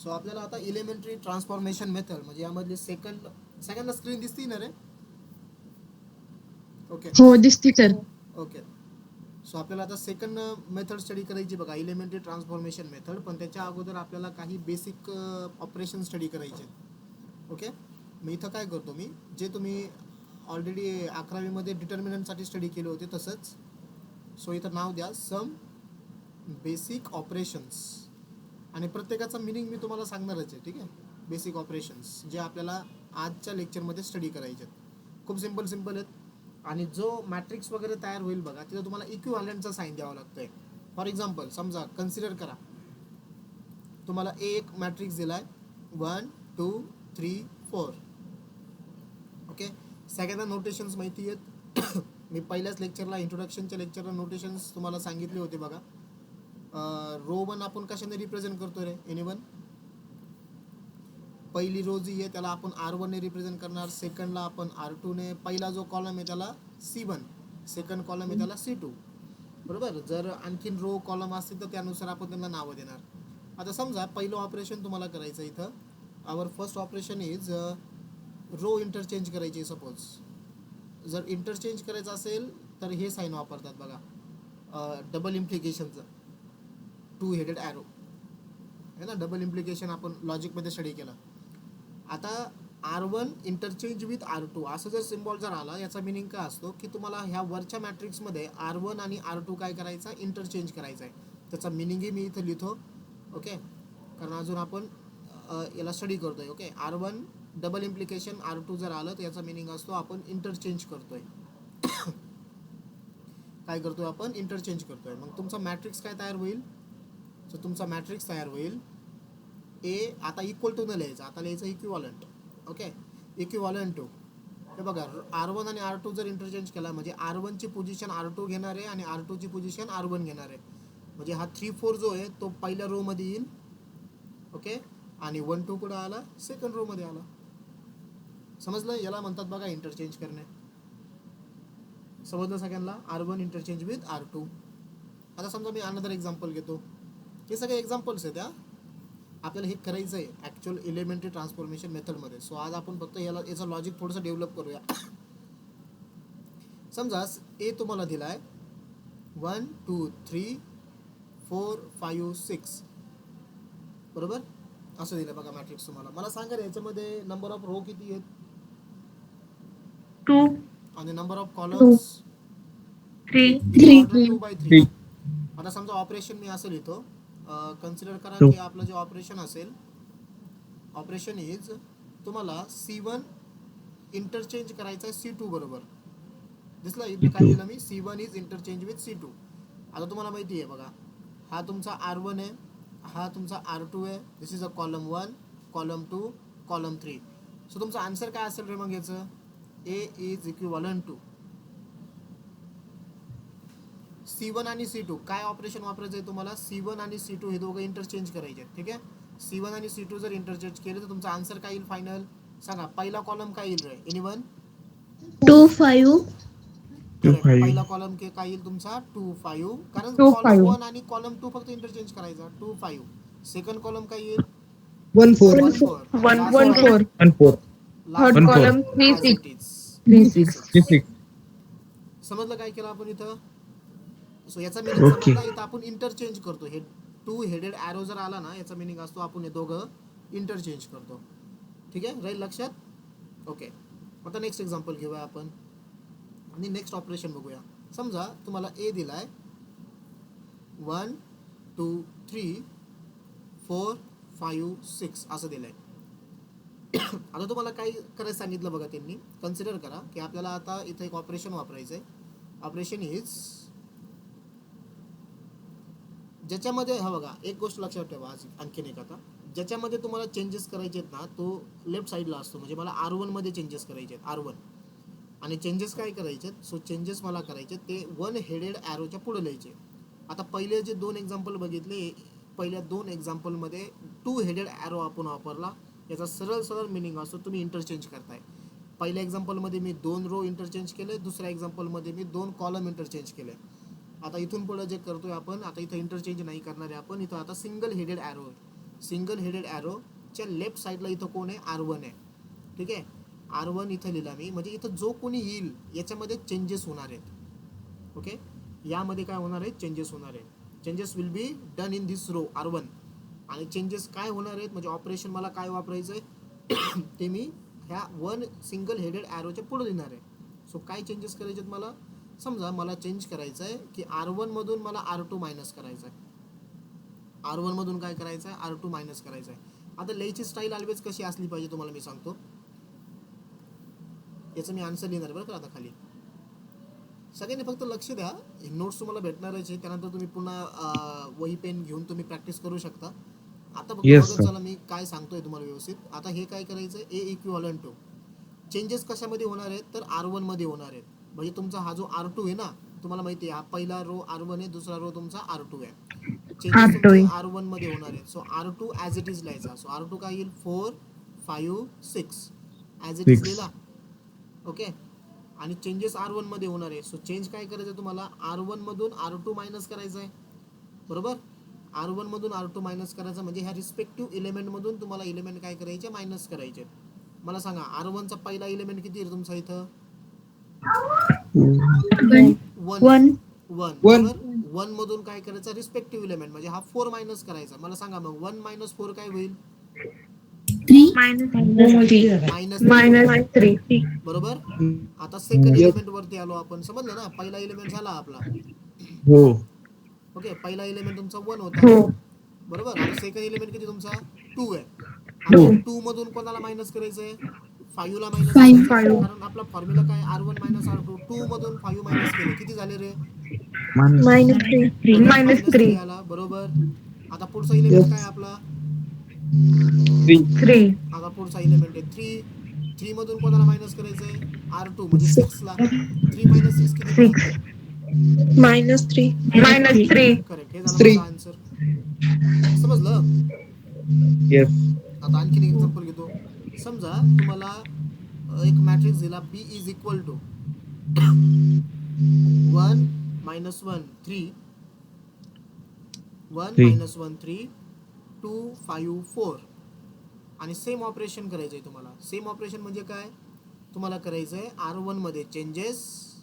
So आपल्याला आता elementary transformation method म्हणजे यामधली सेकंड स्क्रीन दिसती ना रे. ओके हो दिसते सर. ओके. सो आपल्याला आता सेकंड मेथड स्टडी करायची बघा, इलेमेंटरी ट्रान्सफॉर्मेशन मेथड. पण त्याच्या अगोदर आपल्याला काही बेसिक ऑपरेशन स्टडी करायचे. ओके, मी इथं काय करतो, मी जे तुम्ही ऑलरेडी 11वीमध्ये डिटर्मिनंटसाठी स्टडी केले होते तसंच. सो इथं नाव द्या सम बेसिक ऑपरेशन्स, आणि प्रत्येकाचा मिनिंग मी तुम्हाला सांगणारच आहे. ठीक आहे, बेसिक ऑपरेशन्स जे आपल्याला आजच्या लेक्चरमध्ये स्टडी करायचे आहेत. खूप सिम्पल आहेत. आणि जो मॅट्रिक्स वगैरे तयार होईल बघा, तिथं तुम्हाला इक्विव्हॅलंटचा साईन द्यावा लागतोय. फॉर एक्झाम्पल समजा कन्सिडर करा, तुम्हाला एक मॅट्रिक्स दिलाय 1 2 3 4. ओके, सगळ्यांना नोटेशन्स माहिती आहेत. मी पहिल्याच लेक्चरला, इंट्रोडक्शनच्या लेक्चरला नोटेशन्स तुम्हाला सांगितले होते बघा. रो 1 आपण कशाने रिप्रेझेंट करतो रे, एनीवन? पहिली रो जी आहे त्याला आपण R1 ने रिप्रेझेंट करणार, सेकंडला आपण R2 ने, पहिला जो कॉलम आहे त्याला C1, सेकंड कॉलम आहे त्याला C2. बरोबर. जर आणखीन रो कॉलम असतील तर त्यानुसार आपण त्यांना नावं देणार. आता समजा पहिलं ऑपरेशन तुम्हाला करायचं इथं, our first operation is row interchange करायची. सपोज जर इंटरचेंज करायचं असेल तर हे साईन वापरतात बघा, डबल इम्प्लिकेशनचं, 2 हेडेड ॲरो आहे ना. डबल इम्प्लिकेशन आपण लॉजिकमध्ये स्टडी केलं. आता R1 इंटरचेंज विथ R2 असं जर सिम्बॉल जर आला, याचा मिनिंग काय असतो की तुम्हाला ह्या वरच्या मॅट्रिक्समध्ये R1 आणि R2 काय करायचा, इंटरचेंज करायचा आहे. त्याचा मिनिंगही मी इथं लिहितो. ओके, कारण अजून आपण याला स्टडी करतोय. Okay, R1 double implication R2 जर आलं तर याचा मिनिंग असतो आपण इंटरचेंज करतोय. काय करतोय आपण, इंटरचेंज करतोय. मग तुमचा मॅट्रिक्स काय तयार होईल, तर तुमचा मॅट्रिक्स तयार होईल ए. आता इक्वल टू न लिहायचं, आता लिहायचं इक्विव्हॅलंट. ओके, इक्विव्हॅलंट टू, हे बघा R1 आणि R2 जर इंटरचेंज केला म्हणजे R1 ची पोझिशन R2 घेणार आहे आणि R2 ची पोझिशन R1 घेणार आहे. म्हणजे हा 3 4 जो आहे तो पहिल्या रो मध्ये येईल. ओके, आणि 1 2 कुठं आला, सेकंड रो मध्ये आला. समजलं? याला म्हणतात बघा इंटरचेंज करणे. समजलं सगळ्यांना? R1 interchange with R2. आता समजा मी अनदर एक्झाम्पल घेतो. हे सगळे एक्झाम्पल्स आहेत त्या, आपल्याला हे करायचं आहे ॲक्च्युअल इलेमेंटरी ट्रान्सफॉर्मेशन मेथडमध्ये. सो आज आपण फक्त याचं लॉजिक थोडंसं डेव्हलप करूया. समजा ए तुम्हाला दिला आहे 1 2 3 4 5 6, बरोबर. असं दिलं बघा मॅट्रिक्स तुम्हाला. मला सांगा याच्यामध्ये नंबर ऑफ रो किती आहेत, 2 आणि नंबर ऑफ कॉलम्स 3 ऑर्डर 2/3. आता समजा ऑपरेशन मी असं लिहितो, कन्सिडर करा की आपलं जे ऑपरेशन असेल, ऑपरेशन इज तुम्हाला C1 इंटरचेंज करायचं आहे C2 बरोबर. दिसलं इथं काय दिलं मी, C1 is interchange with C2. आता तुम्हाला माहिती आहे बघा, हा तुमचा R1 आहे, हा तुमचा R2 आहे. This is a column 1, column 2, column 3. So तुमचा आन्सर काय असेल रे मग याचं, ए इज इक्विव्हॅलंट टू C1 आणि C2. काय ऑपरेशन वापरायचं आहे तुम्हाला, C1 आणि C2 हे दोघं इंटरचेंज करायचे. ठीक आहे, C1 आणि C2 जर इंटरचेंज केले तर तुमचा आन्सर काय येईल फायनल, सांगा. पहिला कॉलम काय येईल रे, एनीवन? 2 5 करेक्ट. पहिला कॉलम काय येईल तुमचा 2 5, कारण 2 कॉलम 5 1 आणि कॉलम 2 फक्त इंटरचेंज करायचा, 2 5. सेकंड कॉलम काय येईल, 1 4 1 4. 1 4. 1 4 third 1 4 column 3 as 6 it is 3 6. 6. समजलं काय केलं आपण इथं. सो याचा मिनिंग समजला, इथं आपण इंटरचेंज करतो. हे 2 हेडेड ॲरो जर आला ना, याचा मिनिंग असतो आपण हे दोघं इंटरचेंज करतो. ठीक आहे, राहील लक्षात. ओके, आता नेक्स्ट एक्झाम्पल घेऊया आपण आणि नेक्स्ट ऑपरेशन बघूया. समजा तुम्हाला ए दिलाय 1 2 3 4 5 6 असं दिलंय. आता तुम्हाला काय करायचं सांगितलं बघा त्यांनी. कन्सिडर करा की आपल्याला आता इथं एक ऑपरेशन वापरायचं आहे. ऑपरेशन इज ज्याच्यामध्ये, हा बघा एक गोष्ट लक्षात ठेवा आणखीन एक, आता ज्याच्यामध्ये तुम्हाला चेंजेस करायचे आहेत ना तो लेफ्ट साईडला असतो. म्हणजे मला R1 मध्ये चेंजेस करायचे आहेत, R1. आणि चेंजेस काय करायचे आहेत, सो चेंजेस मला करायचे ते 1 हेडेड ॲरोच्या पुढे लिहायचे. आता पहिले जे 2 एक्झाम्पल बघितले, पहिल्या 2 एक्झाम्पलमध्ये 2 हेडेड ॲरो आपण वापरला. याचा सरळ मिनिंग असतो तुम्ही इंटरचेंज करताय. पहिल्या एक्झाम्पलमध्ये मी 2 रो इंटरचेंज केले, दुसऱ्या एक्झाम्पलमध्ये मी 2 कॉलम इंटरचेंज केले. आता इथून पुढे जे करतोय आपण, आता इथं इंटरचेंज नाही करणार आहे आपण, इथं आता single headed arrow single headed ॲरोच्या लेफ्ट साईडला इथं कोण आहे, R1 आहे. ठीक आहे, R1 इथं लिहिला मी, म्हणजे इथं जो कोणी येईल याच्यामध्ये चेंजेस होणार आहेत. ओके, यामध्ये काय होणार आहे, चेंजेस होणार आहे. Changes will be done in this row R1. आणि चेंजेस काय होणार आहेत म्हणजे ऑपरेशन मला काय वापरायचं आहे ते मी ह्या वन सिंगल हेडेड ॲरोच्या पुढे लिहिणार आहे. सो काय चेंजेस करायचे आहेत मला, समजा मला चेंज करायचं आहे की R1 मधून मला R2 मायनस करायचं आहे. R1 मधून काय करायचं आहे, R2 मायनस करायचं आहे. आता लिहायची स्टाईल ऑलवेज कशी असली पाहिजे तुम्हाला मी सांगतो. याचं मी आन्सर लिहिणार बरं का आता खाली. सगळ्यांनी फक्त लक्ष द्या, नोट्स तुम्हाला भेटणारच आहे, त्यानंतर तुम्ही पुन्हा वही पेन घेऊन तुम्ही प्रॅक्टिस करू शकता. आता फक्त बघत चला मी काय सांगतोय तुम्हाला व्यवस्थित. आता हे काय करायचं, ए इक्विव्हॅलंट टू चेंजेस कशामध्ये होणार आहेत तर R1 मध्ये होणार आहेत. म्हणजे तुमचा हा जो R2 आहे ना, तुम्हाला माहिती आहे हा पहिला रो R1 आहे, दुसरा रो तुमचा R2 आहे. चेंजेस तुमचे R1 मध्ये होणार आहेत. So R2 as it is लिहायचा. सो R2 काय येईल, 4 5 6 ॲज इट इज लिहिला. ओके, आणि चेंजेस R1 मध्ये होणार आहे. सो चेंज काय करायचं तुम्हाला, R1 मधून R2 मायनस करायचं आहे, बरोबर. R1 मधून R2 मायनस करायचं म्हणजे ह्या रिस्पेक्टिव्ह इलेमेंट मधून तुम्हाला इलेमेंट काय करायचे, मायनस करायचे. मला सांगा R1 चा पहिला इलेमेंट किती आहे तुमचा इथं, 1. बरोबर. 1 मधून काय करायचं, रिस्पेक्टिव्ह इलेमेंट म्हणजे हा 4 मायनस करायचा. मला सांगा मग 1 मायनस 4 काय होईल, -3. बरोबर. आता सेकंड एलिमेंट वरती आलो आपण, समजलं ना. पहिला एलिमेंट झाला आपला, ओके, पहिला एलिमेंट तुमचा 1 होता, बरोबर. आता सेकंड एलिमेंट किती तुमचा, 2 आहे. आता 2 मधून कोणाला मायनस करायचंय, 5 ला मायनस करायचं, कारण आपला फॉर्म्युला काय, R1 मायनस R2. 2 मधून 5 मायनस केले, किती झाले रे, -3 आला, बरोबर. आता पुढचा एलिमेंट काय आपला, 3. आता पुढचा एलिमेंट आहे 3 मधून कोणाला मायनस करायचंय, R2 म्हणजे 6 ला. 3 मायनस 6 किती पडत, -3. करेक्ट. हे झालं माझा आन्सर. समजलं. आता आणखीन एक एक्झाम्पल घेतो. समजा तुम्हाला एक मॅट्रिक्स दिला, B is equal to 1 minus 1 3, 1 minus 1 3, 2 5 4. आणि सेम ऑपरेशन करायचंय तुम्हाला. सेम ऑपरेशन म्हणजे काय, तुम्हाला करायचंय R1 मध्ये चेंजेस,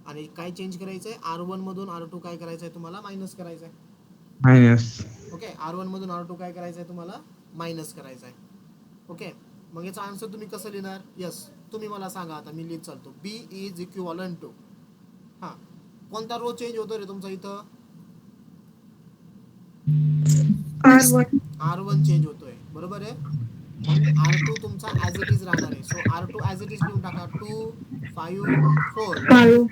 आणि काय चेंज करायचंय, R1 मधून R2 काय करायचंय तुम्हाला, मायनस करायचंय. ओके, R1 मधून R2 काय करायचंय तुम्हाला, मायनस करायचंय. ओके, मग याचा आन्सर तुम्ही कसं लिहिणार, यस तुम्ही मला सांगा. आता मी लिहित चालतो, B इज इक्विव्हॅलंट टू, हा कोणता रो चेंज होतो रे तुमचा इथं, R1 चेंज होतोय, बरोबर आहे. मग R2 तुमचा ॲज इट इज राहणार आहे. So R2 as it is लिहून टाका, 2 5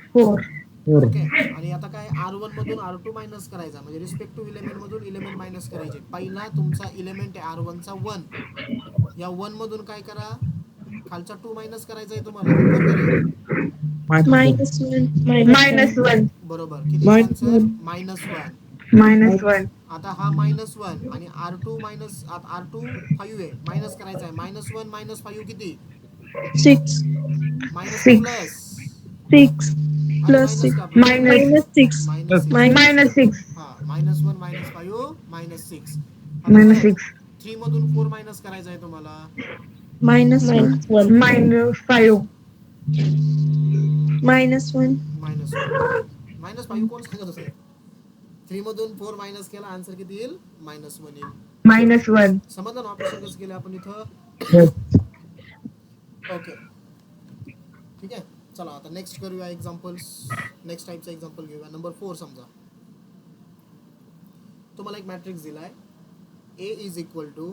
4. ओके, आणि आता काय, R1 मधून R2 मायनस करायचा म्हणजे रिस्पेक्टिव्ह इलेमेंट मधून इलेमेंट मायनस करायचे. पहिला तुमचा इलेमेंट आहे R1 चा 1, या 1 मधून काय करा, खालचा 2 मायनस करायचा आहे तुम्हाला, बरोबर का रे, बरोबर. किती आन्सर, -1. आता हा -1 आणि R2 मायनस, R2 5 आहे, मायनस करायचा आहे. -1 - 5 किती, मायनस प्लस, अरे मायनस का प्लस, -6. हा, -1 - 5 -6. आता काय, 3 मधून 4 मायनस करायचा आहे तुम्हाला, -1 कोण सांगत होतं, 3 मधून 4 मायनस केला, आन्सर किती येईल, -1 येईल. समजलं ना ऑपरेशन कसं केलं आपण इथं. ओके, ठीक आहे. चला आता नेक्स्ट करूया एक्झाम्पल्स. नेक्स्ट टाईपचा एक्झाम्पल घेऊया. नंबर 4. समजा तुम्हाला एक मॅट्रिक्स दिलाय, A इज इक्वल टू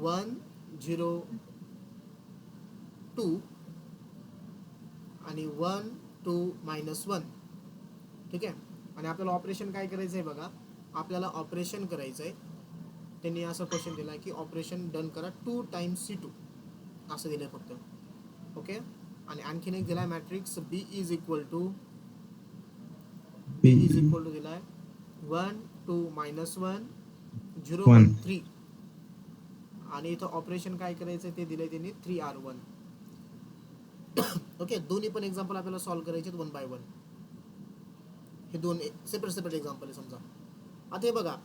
1 0 2 आणि 1 2 -1. ठीक आहे, आणि आपल्याला ऑपरेशन काय करायचं आहे बघा, आपल्याला ऑपरेशन करायचं आहे. त्यांनी असं क्वेश्चन दिला की ऑपरेशन डन करा 2 टाइम्स C2 असं दिलं फक्त. ओके, आणि आणखीन एक दिलाय matrix, B is equal to दिलाय 1 2 -1 0 1 3, आणि इथं ऑपरेशन काय करायचं ते दिलंय त्यांनी 3R1. ओके, दोन्ही पण एक्झाम्पल आपल्याला सॉल्व्ह करायचे 1 बाय 1. हे दोन सेपरेट एक्झाम्पल आहे. समजा आता हे बघा,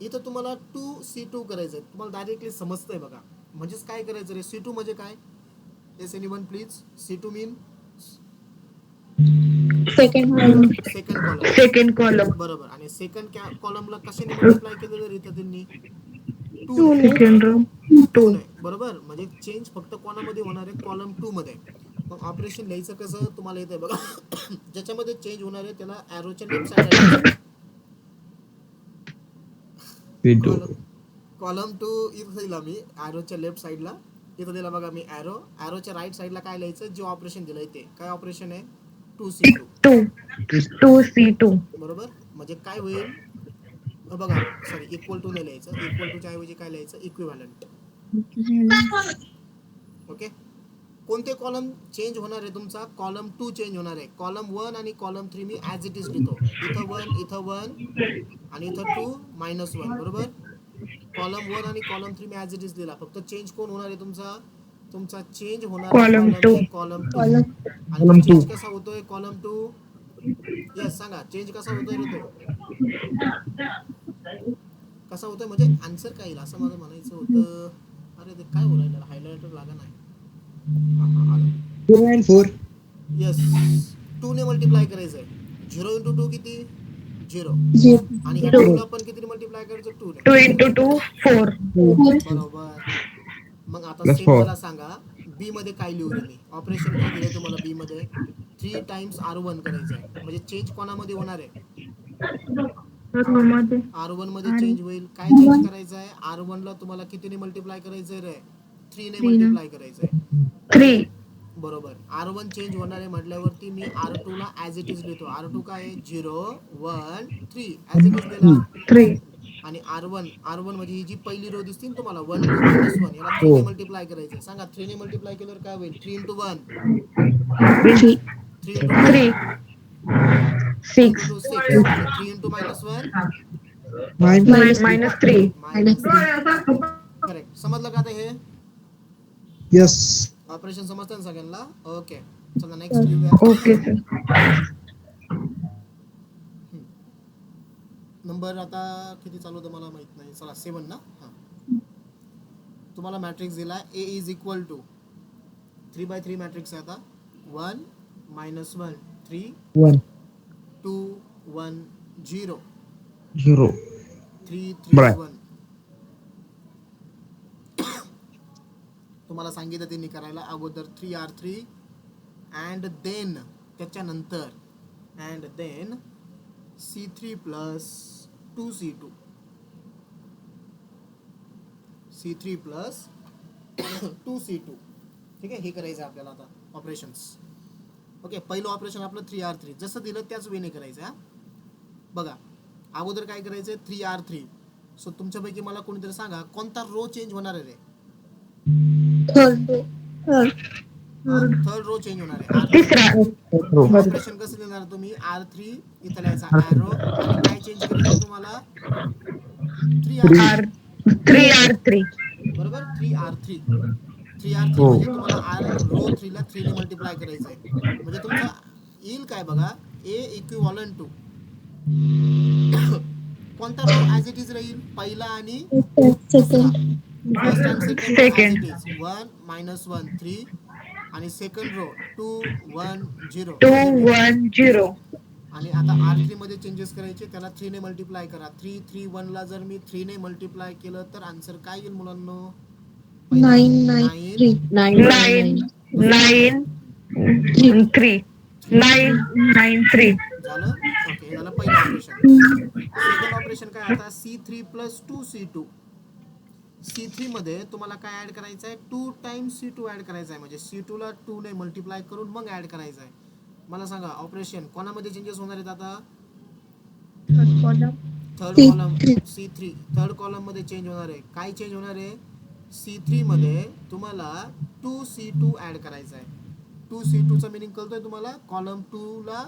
इथं तुम्हाला 2C2 करायचं आहे. तुम्हाला डायरेक्टली समजतंय बघा. म्हणजेच काय करायचं रे, C2 म्हणजे काय? Yes anyone please. C2 mean second column. Second column. Second column. बरोबर. आणि सेकंड कॉलमला कशाने मल्टिप्लाय केलेलं रे इथं त्यांनी? 2 ने. Second row 2 2. ने. बरोबर. म्हणजे चेंज फक्त कोणामध्ये होणार आहे? कॉलम 2 मध्ये. मग ऑपरेशन लिहायचं कसं तुम्हाला येतंय बघा. ज्याच्यामध्ये चेंज होणार आहे त्याला ॲरोच्या लेफ्ट साईडला लिहायचं. कॉलम 2 इथं दिला मी ॲरोच्या लेफ्ट साईडला. इथं दिला बघा मी ॲरोच्या राईट साईडला काय लिहायचं? जे ऑपरेशन दिलंय ते. काय ऑपरेशन आहे? 2C2. 2C2. बरोबर. म्हणजे काय होईल? बघा सॉरी, इक्वल टू नाही लिहायचं. इक्वल टूच्या ऐवजी काय लिहायचं? इक्विव्हॅलंट. ओके. कोणते कॉलम चेंज होणार आहे तुमचा? कॉलम 2 चेंज होणार आहे. कॉलम 1 आणि column 3 me as it is लिहितो. इथं 1, इथं 1 आणि इथं 2 -1. बरोबर. कॉलम 1 आणि column 3 me as it is लिहिला. फक्त चेंज कोण होणार आहे तुमचा? तुमचा चेंज होणार Column two. कॉलम 2. आणि तो चेंज कसा होतोय? कॉलम 2. यस सांगा, चेंज कसा होतोय रे तो? कसा होतोय म्हणजे आन्सर काय येईल असं मला म्हणायचं होतं. अरे ते काय बोलायला हायलायटर लागा नाही. आलं. 0 and 4. यस. 2 ने मल्टिप्लाय करायचं आहे. 0 × 2 किती? 0. आणि ह्या 2 ला पण किती मल्टिप्लाय करायचं? 2 ने. 2 into 2 4. बरोबर. मग आता Plus सेम 4. मला सांगा, बी मध्ये काय लिहू रे मी? ऑपरेशन काय दिलंय तुम्हाला बी मध्ये? 3 टाइम्स R1 करायचं आहे. म्हणजे चेंज कोणामध्ये होणार आहे? R1 मध्ये चेंज होईल. काय चेंज करायचं आहे? R1 ला तुम्हाला कितीने मल्टिप्लाय करायचंय रे? 3 ने मल्टिप्लाय करायचंय. 3. बरोबर. R1 चेंज होणार आहे म्हटल्यावरती मी R2 ला ॲज इट इज लिहितो. R2 काय आहे? 0 1 3 ॲज इट इज लिहिला. 3. आणि R1 म्हणजे ही जी पहिली रो दिसते ना तुम्हाला 1 2 -1 याला 3 ने मल्टिप्लाय करायचंय. सांगा 3 ने मल्टिप्लाय केल्यावर काय होईल? 3 × 1 3. 3 × 2 3. 2 6. × 2 6 आणि 3 × -1 -3. -3. करेक्ट. समजलं का आता हे? Yes. ऑपरेशन समजतं ना सगळ्यांना? ओके. चला नेक्स्ट लिहूया. Okay sir. नंबर आता किती चालू होतं मला माहित नाही. चला 7 ना. हां. तुम्हाला मॅट्रिक्स दिला A is equal to 3/3 matrix आहे आता. 1 -1 3 1 2 1 0 0. 3 3 Right. 1. तुम्हाला सांगितलं त्यांनी करायला अगोदर 3R3 अँड देन त्याच्यानंतर and then C3 plus 2C2. C3 plus 2C2. ठीक आहे. हे करायचं आहे आपल्याला आता ऑपरेशन्स. ओके. पहिलं ऑपरेशन आपलं 3R3 जसं दिलं त्याच वेने करायचं आहे. बघा अगोदर काय करायचं आहे? 3R3. सो तुमच्यापैकी मला कोणीतरी सांगा कोणता रो चेंज होणार आहे रे? थर्ड. थर्ड रो चेंज होणार आहे. तिसरा. ऑपरेशन कसं देणार तुम्ही? R3 इथं लिहायचा ॲरो आणि काय चेंज करायचं तुम्हाला? 3R3. 3R3. बरोबर. 3R3 म्हणजे तुम्हाला रो 3 ला 3 ने मल्टिप्लाय करायचं आहे. म्हणजे तुमचा येईल काय बघा? A इक्विव्हॅलंट टू कोणता रो ॲज इट इज राहील? पहिला आणि दुसरा. First and second as it is 1 -1 3 आणि सेकंड रो 2 1 0 2 1 0. आणि आता R3 मध्ये चेंजेस करायचे. त्याला 3 ने मल्टिप्लाय करा. 3 3 1 ला जर मी 3 ने मल्टिप्लाय केलं तर आन्सर काय येईल मुलांनो? 9 9 3. 9 9 3. 9 9 3. झालं. ओके. झालं पहिलं ऑपरेशन. सेकंड ऑपरेशन काय आता? C3 plus 2C2. C3 मध्ये तुम्हाला काय ऍड करायचं आहे? 2 टाइम्स C2 ऍड करायचं आहे. म्हणजे C2 ला 2 ने मल्टिप्लाय करून मग ऍड करायचं आहे. मला सांगा ऑपरेशन कोणामध्ये चेंजेस होणार आहेत आता? Third column C3. Third column मध्ये चेंज होणार आहे. काय चेंज होणार आहे? C3 मध्ये तुम्हाला 2C2 ऍड करायचा आहे. 2C2 चा मीनिंग कळतोय तुम्हाला? कॉलम 2 ला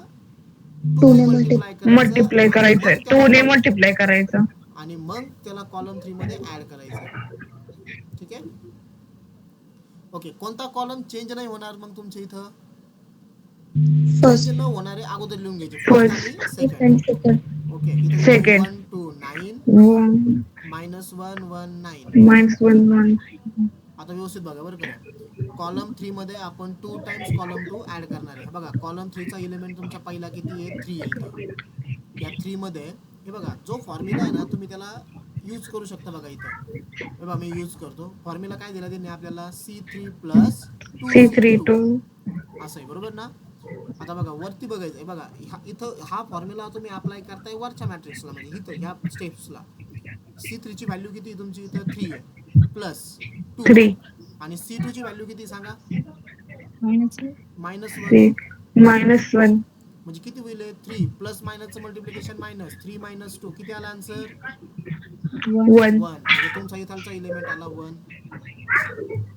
2 ने मल्टिप्लाय करायचंय. 2 ने मल्टिप्लाय करायचं. आणि मग त्याला कॉलम 3 मध्ये ऍड करायचं. ठीक आहे. ओके. कोणता कॉलम चेंज नाही होणार मग तुमच्या इथं? फर्स्ट न होणारे अगोदर लिहून घ्यायचे. फर्स्ट आणि सेकंड. ओके. इथे Second. 1 2 9 1 -119. -1 आता व्यवस्थित बघा बरं का. कॉलम 3 मध्ये आपण 2 टाइम्स कॉलम 2 ऍड करणार आहे. बघा कॉलम 3 चा एलिमेंट तुमचा पहिला किती आहे? 3 आहे इथं. या 3 मध्ये हे बघा जो फॉर्म्युला आहे ना तुम्ही त्याला यूज करू शकता. बघा इथं हे बघा मी यूज करतो. फॉर्म्युला काय दिला त्यांनी आपल्याला? C3 प्लस 2C2 C32 असं आहे, बरोबर ना. आता बघा वरती बघायचं आहे. बघा इथं हा फॉर्म्युला तुम्ही अप्लाय करताय वरच्या मॅट्रिक्सला, म्हणजे इथं ह्या स्टेप्सला. C3 ची व्हॅल्यू किती आहे तुमची? इथं 3 आहे प्लस 2 3 आणि C2 ची व्हॅल्यू किती सांगा? -1. 3 -1 म्हणजे किती होईल? 3 प्लस मायनसचं मल्टिप्लिकेशन मायनस 3 - 2 किती आला आन्सर? 1 1. म्हणजे तुमचा इथालचा एलिमेंट आला 1.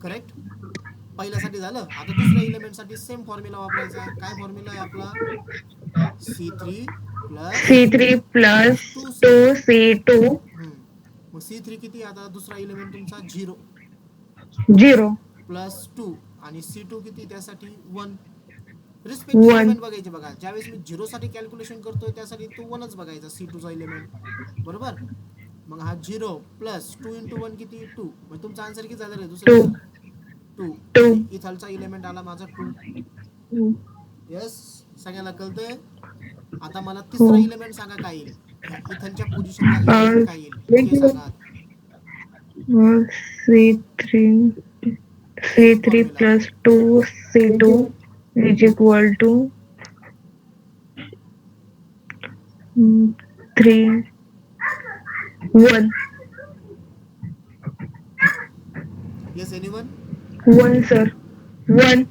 करेक्ट. पहिल्यासाठी झालं. आता दुसऱ्या एलिमेंटसाठी सेम फॉर्म्युला वापरायचा आहे. काय फॉर्म्युला आहे आपला? C3 plus C3 plus 2C2. 2C2 मग C3 किती? आता दुसरा एलिमेंट तुमचा 0 0 प्लस 2 आणि C2 किती? त्यासाठी 1. रिस्पेक्टिव्ह 1 एलिमेंट बघायचे. बघा ज्यावेळेस मी 0 साठी कॅल्क्युलेशन करतोय त्यासाठी तो 1च बघायचा C2 चा एलिमेंट, बरोबर. मग हा 0 प्लस 2 × 1 किती? 2. मग तुमचा आन्सर किती झाला रे 2 दुसऱ्याचा? 2. 2 म्हणजे इथालचा एलिमेंट आला माझा 2. येस, सगळ्याला कळतंय. आता मला हो तिसरा एलिमेंट सांगा काय येईल. ह्या इथलच्या पोझिशनला एलिमेंट काय येईल ते सांगा. C3 same C3 formula. plus 2C2 is equal to 3 1 yes anyone? 1 sir 1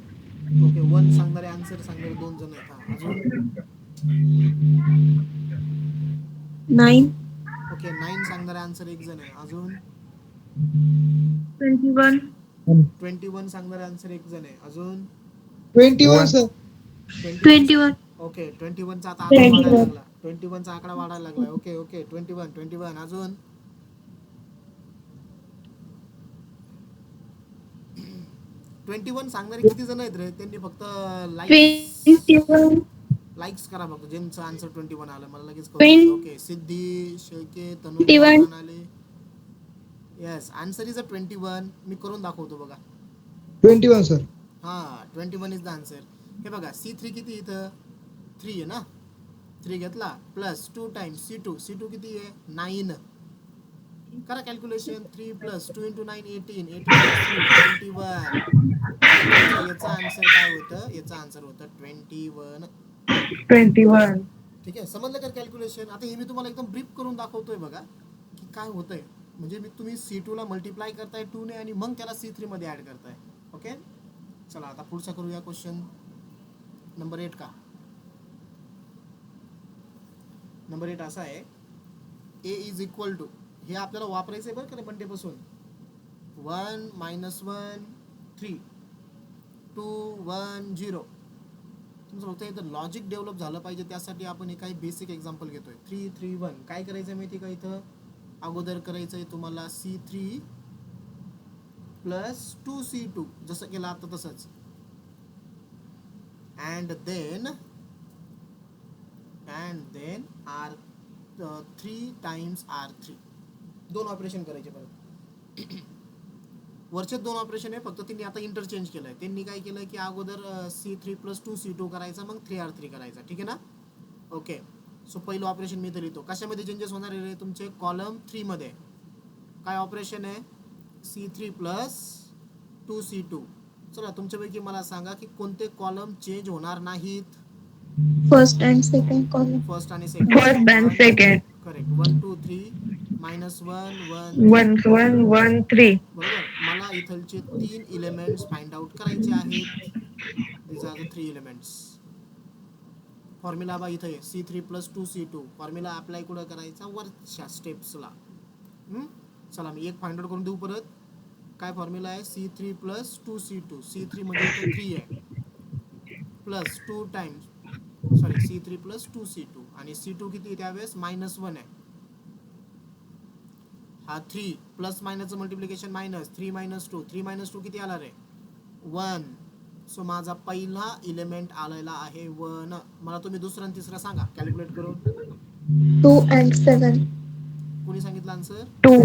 okay 1 सांगणारे आन्सर सांगणारे 2 जण आहेत. हा अजून? 9 ओके 9 सांगणारे आन्सर 1 जण आहे. अजून? 21 21 सांगणारे आन्सर 1 जण आहे. अजून? 21 sir. 21. ओके 21 चा आता आकडा 21 वाढायला लागला. 21 चा आकडा वाढायला लागला. Okay okay 21. अजून? 21 सांगणारे किती जण आहेत रे? त्यांनी फक्त लाईक्स करा फक्त ज्यांचं आन्सर 21 आलं. मला लगेच कळून. ओके सिद्धी शेळके तनु आले. Yes answer is 21. मी करून दाखवतो बघा. 21 sir. हा 21 इज द आन्सर. हे बघा C3 किती इथं? 3 आहे ना. 3 घेतला प्लस 2 टाइम्स C2 किती आहे? 9. करा कॅल्क्युलेशन. 3 प्लस 2 × 9 18 21. तुमचा याचा आन्सर काय होतं? याचा आन्सर होतं 21. 21 ठीक आहे, समजलं का कॅल्क्युलेशन? आता हे मी तुम्हाला एकदम ब्रीफ करून दाखवतोय बघा की काय होतंय. म्हणजे मी तुम्ही C2 ला मल्टिप्लाय करताय 2 ने आणि मग त्याला C3 मध्ये ऍड करताय. ओके चला आता पुढचा करूया क्वेश्चन नंबर 8 का. नंबर 8 असा आहे. A इज इक्वल टू, हे आपल्याला वापरायचं आहे बरं का बंडे पासून. 1 - 1 3 2 1 0. तुमचं फक्त इथं लॉजिक डेव्हलप झालं पाहिजे त्यासाठी आपण हे काही बेसिक एक्झाम्पल घेतोय. 3 3 1 काय करायचं माहिती का? इथं अगोदर करायचं आहे तुम्हाला C3 प्लस 2C2 जसं केलं आता तसंच. And then R3 times R3. 2 operation करायचे परत. वरचे 2 ऑपरेशन आहे फक्त त्यांनी आता इंटरचेंज केलंय. त्यांनी काय केलंय की अगोदर C3 प्लस 2C2 करायचा मग 3R3 करायचा. ठीक आहे ना. ओके सो पहिलं ऑपरेशन मी इथं लिहितो. कशामध्ये चेंजेस होणार आहे तुमचे? कॉलम 3 मध्ये. काय ऑपरेशन आहे? C3 plus 2C2. चला तुमच्यापैकी मला सांगा की कोणते कॉलम चेंज होणार नाहीत? First and second column. First आणि second. first and second correct. 1 2 3 -1 1 3. 1 1 1 3 बरोबर. मला इथलचे 3 एलिमेंट्स फाइंड आउट करायचे आहेत. दिस आर द 3 एलिमेंट्स. फॉर्म्युला बा इथे C3 plus 2C2. Formula apply कुठं करायचा? वरच्या स्टेप्सला. चला मी एक फाइंड आउट करून देऊ परत. काय फॉर्म्युला आहे? C3 plus 2C2. C3 म्हणजे इथे 3 आहे plus 2 times C3 plus 2C2 आणि C2 किती त्यावेळेस? -1 आहे. हा 3 प्लस मायनसचं मल्टिप्लिकेशन मायनस 3 - 2. 3 - 2 किती आला रे? 1. सो माझा पहिला एलिमेंट आलेला आहे 1. मला तुम्ही दुसरा आणि तिसरा सांगा कॅल्क्युलेट करून. 2 and 7. कोणी सांगितलं आन्सर? 2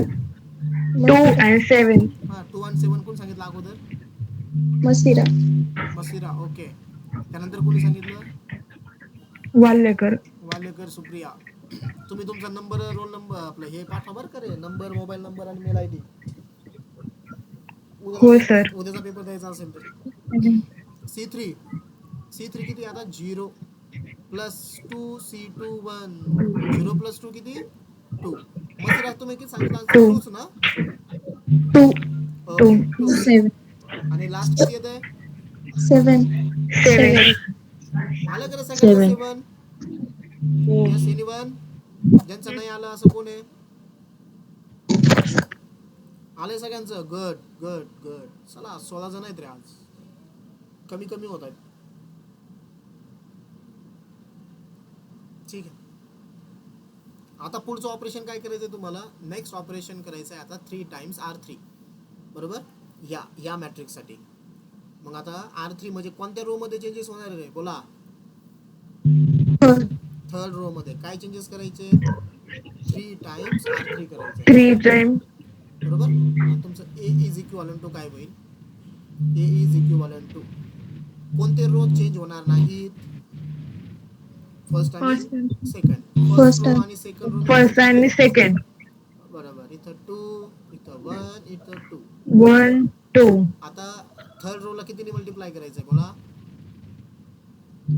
and 7. हा 2 आणि 7 कोणी सांगितलं अगोदर? मसिरा. मसिरा. ओके. त्यानंतर कोणी सांगितलं? वाल्लेकर. वालेकर सुप्रिया. तुम्ही तुमचा नंबर, रोल नंबर, आपलं हे पाठवा बरं का रे, नंबर, मोबाईल नंबर आणि मेल ID. हो सर. उद्याचा पेपर द्यायचा असेल तर. C3 किती आता? 0 प्लस 2 C2 1. 0 प्लस 2 किती? 2. मसिरा तुम्ही किती सांगितलं आन्सर? 2. 2च ना? 2. ओके 2. 7. आणि लास्ट किती येतंय? 7. 7. आलं का रे सगळ्यांना 7. 7? Yes anyone? ज्यांचं नाही आलं असं कोण आहे? आले सगळ्यांचं? Good good good. चला 16 जण आहेत रे आज. कमी कमी होत आहेत. ठीक आहे. आता पुढचं ऑपरेशन काय करायचंय तुम्हाला? नेक्स्ट ऑपरेशन करायचं आहे आता 3 टाइम्स R3. बरोबर? या मॅट्रिक्स साठी. मग आता R3 म्हणजे कोणत्या रो मध्ये चेंजेस होणार आहे? बोला. थर्ड रो मध्ये काय चेंजेस करायचे? 3 टाइम्स R3 करायचं. 3 टाइम. बरोबर? मग तुमचं A इज इक्विव्हॅलंट टू काय होईल? A इज इक्विव्हॅलंट टू कोणते रो चेंज होणार नाहीत? फर्स्ट आणि सेकंड. फर्स्ट रो आणि सेकंड रो. फर्स्ट आणि सेकंड. बरोबर. इथं 2, इथं 1, इथं 2. 1 2. आता थर्ड रो ला कितीने मल्टिप्लाय करायचंय? बोला.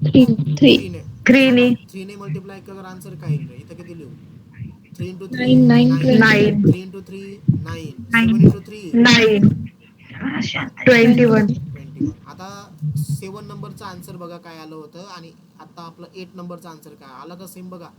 3. 3 ने. 3 ने. 3 ने मल्टिप्लाय केल्यावर आन्सर काय येईल? इथं किती लिहू? 3 into 3 9. 9. 3 into 3 9. 7 into 3 9. 21. 21. आता 7 नंबरचा आन्सर बघा काय आलं होतं आणि आता आपलं 8 नंबरचा आन्सर काय आलं का? सेम बघा.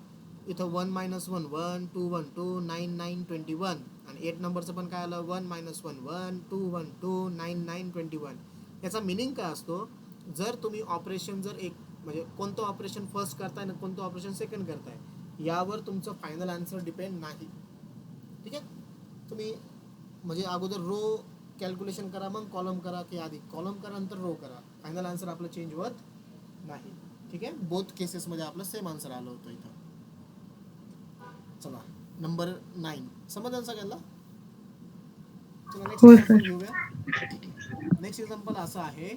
इथं 1 - 1 1 2 1 2 9 9 21 आणि 8 नंबरचं पण काय आलं? 1 - 1 1 2 1 2 9 9 21. याचा मिनिंग काय असतो? जर तुम्ही ऑपरेशन जर एक म्हणजे कोणतं ऑपरेशन फर्स्ट करताय ना कोणतं ऑपरेशन सेकंड करताय यावर तुमचं फायनल आन्सर डिपेंड नाही. ठीक आहे? तुम्ही म्हणजे अगोदर रो कॅल्क्युलेशन करा, मग कॉलम करा, की आधी कॉलम करा नंतर रो करा, फायनल आन्सर आपलं चेंज होत नाही. ठीक आहे? बोथ केसेसमध्ये आपलं सेम आन्सर आलं होतं इथं. चला नंबर 9 समजलं सगळ्यांना? चला नेक्स्ट एक्झाम्पल घेऊया. नेक्स्ट एक्झाम्पल असं आहे,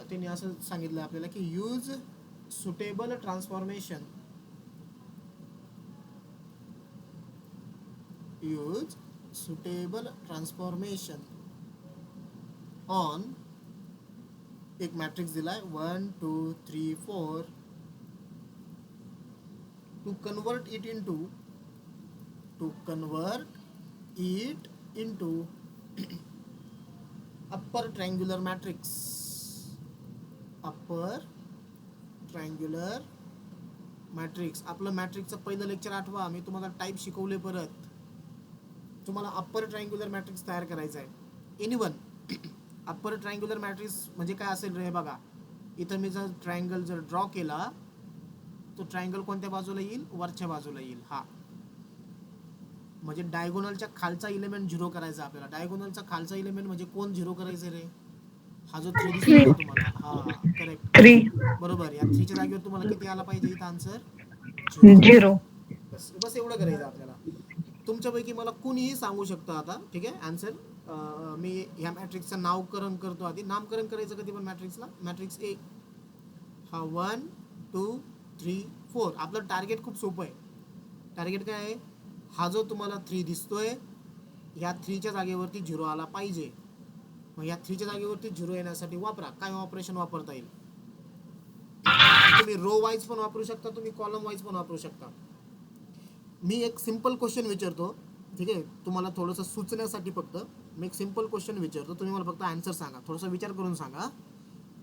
त्यांनी असं सांगितलं आपल्याला की यूज सुटेबल ट्रान्सफॉर्मेशन ऑन एक मॅट्रिक्स दिलाय 1 2 3 4 to convert it into upper triangular matrix. आपलं मॅट्रिक्सचं पहिलं लेक्चर आठवा, मी तुम्हाला टाईप शिकवले. परत तुम्हाला अप्पर ट्रायंग्युलर मॅट्रिक्स तयार करायचा आहे. एनीवन अप्पर ट्रायंग्युलर मॅट्रिक्स म्हणजे काय असेल रे? बघा इथं मी जर ट्रायंगल जर ड्रॉ केला तो ट्रायंगल कोणत्या बाजूला येईल? वरच्या बाजूला येईल. हा म्हणजे डायगोनलच्या खालचा इलेमेंट 0 करायचा आपल्याला. डायगोनलचा खालचा इलेमेंट म्हणजे कोण 0 करायचं रे? हा जो 3 दिसतोय ना तुम्हाला, हा करेक्ट 3. बरोबर. या 3 च्या जागेवर तुम्हाला किती आला पाहिजे इथं आन्सर? 0. बस एवढं करायचं आपल्याला. तुमच्यापैकी मला कुणीही सांगू शकतं आता. ठीक आहे? आन्सर मी ह्या मॅट्रिक्सचं नामकरण करतो. आधी नामकरण करायचं कधी पण मॅट्रिक्सला. मॅट्रिक्स ए हा 1 2 3 4. आपलं टार्गेट खूप सोपं आहे. टार्गेट काय आहे? हा जो तुम्हाला 3 दिसतोय ह्या 3 च्या जागेवरती 0 आला पाहिजे. मग या 3 च्या जागेवरती 0 येण्यासाठी वापरा. काय ऑपरेशन वापरता येईल? तुम्ही रो वाईज पण वापरू शकता, तुम्ही कॉलम वाईज पण वापरू शकता. मी एक सिंपल क्वेश्चन विचारतो. ठीक आहे? तुम्हाला थोडंसं सुचण्यासाठी फक्त मी एक सिंपल क्वेश्चन विचारतो. तुम्ही मला फक्त आन्सर सांगा. थोडासा विचार करून सांगा.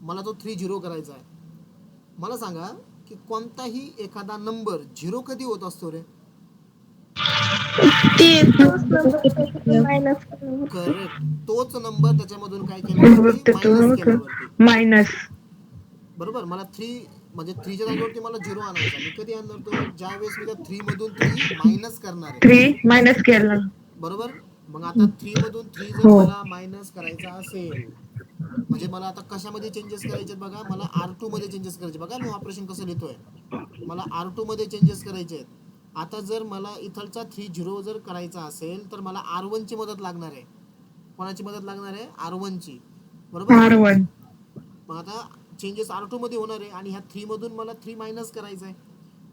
मला तो 3 0 करायचा आहे. मला सांगा की कोणताही एखादा नंबर 0 कधी होत असतो रे? करेक्ट. तोच नंबर त्याच्यामधून काय केल्यावरती? मायनस केल्यावरती. मायनस. बरोबर. मला 3 म्हणजे 3 च्या जागेवरती मला 0 आणायचा. मी कधी आणणार तो? ज्या वेळेस मी त्या 3 मधून 3 मायनस करणार आहे. 3 मायनस केला. बरोबर. मग आता 3 मधून 3 जर मला मायनस करायचा असेल म्हणजे मला आता कशामध्ये चेंजेस करायचे बघा? मला R2 मध्ये चेंजेस करायचे. बघा मी ऑपरेशन कसं लिहितोय. मला R2 मध्ये चेंजेस करायचे आहेत. आता जर मला इथलचा 3 झिरो जर करायचा असेल तर मला R1 ची मदत लागणार आहे. कोणाची मदत लागणार आहे? R1 ची. बरोबर. R1. मग आता चेंजेस R2 मध्ये होणार आहे आणि ह्या 3 मधून मला 3 मायनस करायचं आहे.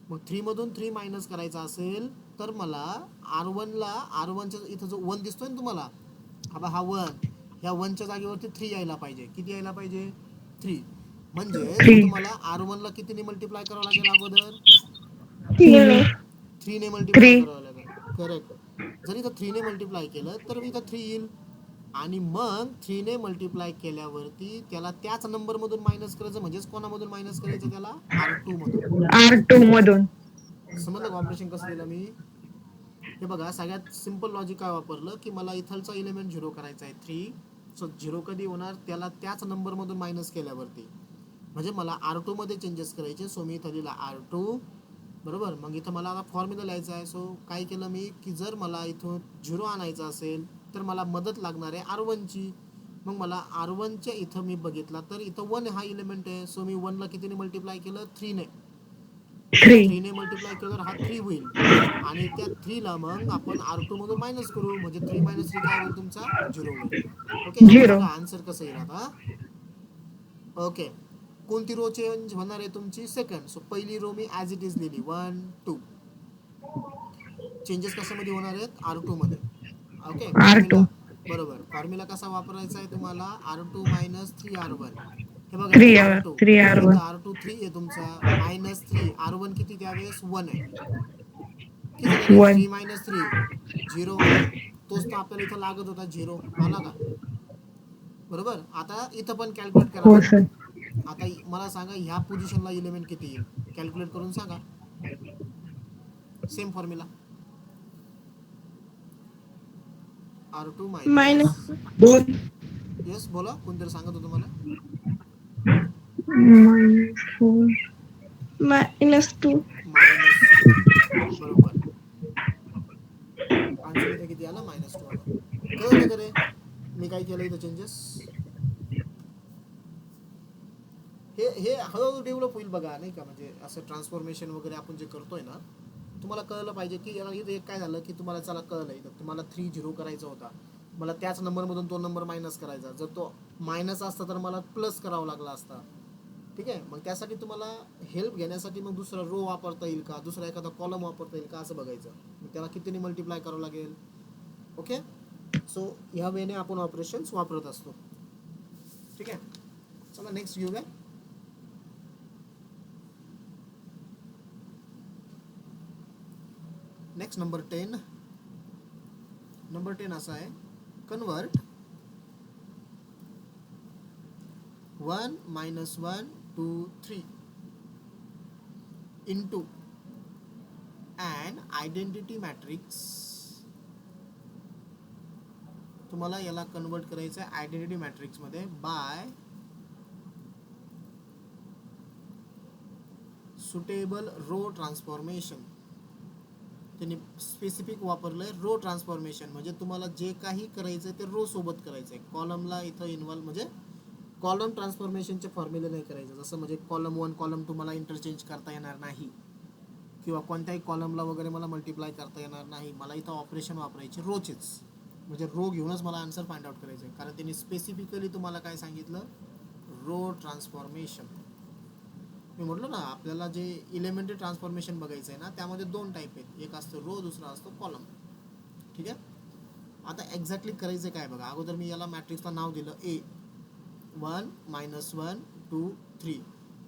मग 3 मधून 3 मायनस करायचा असेल तर मला R1च्या इथं जो 1 दिसतोय ना तुम्हाला, हा 1, ह्या 1च्या जागेवरती 3 यायला पाहिजे. किती यायला पाहिजे? 3. म्हणजे 3. तुम्हाला R1 ला कितीने मल्टिप्लाय करावं लागेल अगोदर? 3 3 ने मल्टिप्लाय 3. करावं लागेल. करेक्ट. जर इथं 3 ने मल्टिप्लाय केलं तर इथं 3 येईल आणि मग 3 ने मल्टिप्लाय केल्यावरती त्याला त्याच नंबर मधून मायनस करायचं. म्हणजेच कोणामधून मायनस करायचं? त्याला R2 मधून. R2 मधून. समजलं का ऑपरेशन कसं दिलं मी? हे बघा, सगळ्यात सिंपल लॉजिक काय वापरलं की मला इथलचा एलिमेंट 0 करायचा आहे 3. सो 0 कधी होणार? त्याला त्याच नंबर मधून मायनस केल्यावरती. म्हणजे मला R2 मध्ये चेंजेस करायचे. सो मी इथं लिहिला R2. बरोबर. मग इथं मला आता फॉर्म्युला लिहायचा आहे. सो काय केलं मी की जर मला इथून 0 आणायचा असेल तर मला मदत लागणार आहे R1 ची. मग मला R1 च्या इथं मी बघितला तर इथं 1 हा एलिमेंट आहे. सो मी 1 ला कितीने मल्टिप्लाय केलं? 3 ने. 3. 3 ने मल्टिप्लाय केलं तर हा 3 होईल आणि त्या 3 ला मग आपण R2 मधून मायनस करू. म्हणजे 3 मायनस 3 काय होईल? तुमचा 0 होईल. ओके. ह्याचं 0. बघा आन्सर कसं येईल आता. ओके. कोणती रो चेंज होणार आहे? तुमची सेकंड. सो पहिली रो मी ॲज इट इज लिहिली 1 2. चेंजेस कशामध्ये होणार आहेत? R2 मध्ये. ओके. R2. फॉर्म्युला बरोबर. फॉर्म्युला कसा वापरायचा आहे तुम्हाला? R2 minus 3R1. हे बघा 3. इथं R2, 3 इथं R1. R2 3 आहे तुमचा, मायनस 3. R1 किती त्यावेळेस? 1 आहे. किती झाले? 1. 3 मायनस 3 0 आला. तोच तर आपल्याला इथं लागत होता 0 आला का? बरोबर. आता इथं पण कॅल्क्युलेट करा हो बघा. सर. आता मला सांगा ह्या पोझिशनला एलिमेंट किती येईल? कॅल्क्युलेट करून सांगा. Same formula. R2 minus. minus 2. Yes बोला, कोणतरी सांगत होतं मला. -4. -2 -2. बरोबर. आन्सर इथे किती आला? -2 आला. कळलं का रे मी काय केलं इथं चेंजेस? हे हळूहळू डेव्हलप होईल बघा, नाही का? म्हणजे असं ट्रान्सफॉर्मेशन वगैरे आपण जे करतोय ना, तुम्हाला कळलं पाहिजे की याला इथं एक काय झालं की तुम्हाला चला कळलं इथं तुम्हाला 3 0 करायचा होता. मला त्याच नंबरमधून तो नंबर मायनस करायचा. जर तो मायनस असता तर मला प्लस करावा लागला असता. ठीक आहे. मग त्यासाठी तुम्हाला हेल्प घेण्यासाठी मग दुसरा रो वापरता येईल का, दुसरा एखादा कॉलम वापरता येईल का, असं बघायचं. मग त्याला कितीने मल्टिप्लाय करावं लागेल? ओके. सो ह्या वेने आपण ऑपरेशन्स वापरत असतो. ठीक आहे. चला नेक्स्ट घेऊया. Next number 10. नंबर 10 असा आहे, convert 1 minus 1 2 3 into an identity matrix. तुम्हाला याला कन्वर्ट करायचं आहे आयडेंटिटी मॅट्रिक्स मध्ये बाय सुटेबल रो ट्रान्सफॉर्मेशन. त्यांनी स्पेसिफिक वापरलंय रो ट्रान्सफॉर्मेशन. म्हणजे तुम्हाला जे काही करायचं ते रो सोबत करायचंय. कॉलमला इथं इन्व्हॉल्व म्हणजे कॉलम ट्रान्सफॉर्मेशनचे फॉर्म्युले नाही करायचं. जसं म्हणजे कॉलम 1 कॉलम 2 मला इंटरचेंज करता येणार नाही किंवा कोणत्याही कॉलमला वगैरे मला मल्टिप्लाय करता येणार नाही. मला इथं ऑपरेशन वापरायचे रोचेच. म्हणजे रो घेऊनच मला आन्सर फाइंड आउट करायचं आहे. कारण त्यांनी स्पेसिफिकली तुम्हाला काय सांगितलं? Row transformation. मी म्हटलं ना आपल्याला जे इलेमेंटरी ट्रान्सफॉर्मेशन बघायचं आहे ना, त्यामध्ये 2 टाईप आहेत. एक असतो रो, दुसरा असतो कॉलम. ठीक आहे. आता एक्झॅक्टली करायचं काय बघा. अगोदर मी याला मॅट्रिक्सला नाव दिलं A. 1 minus 1 2 3.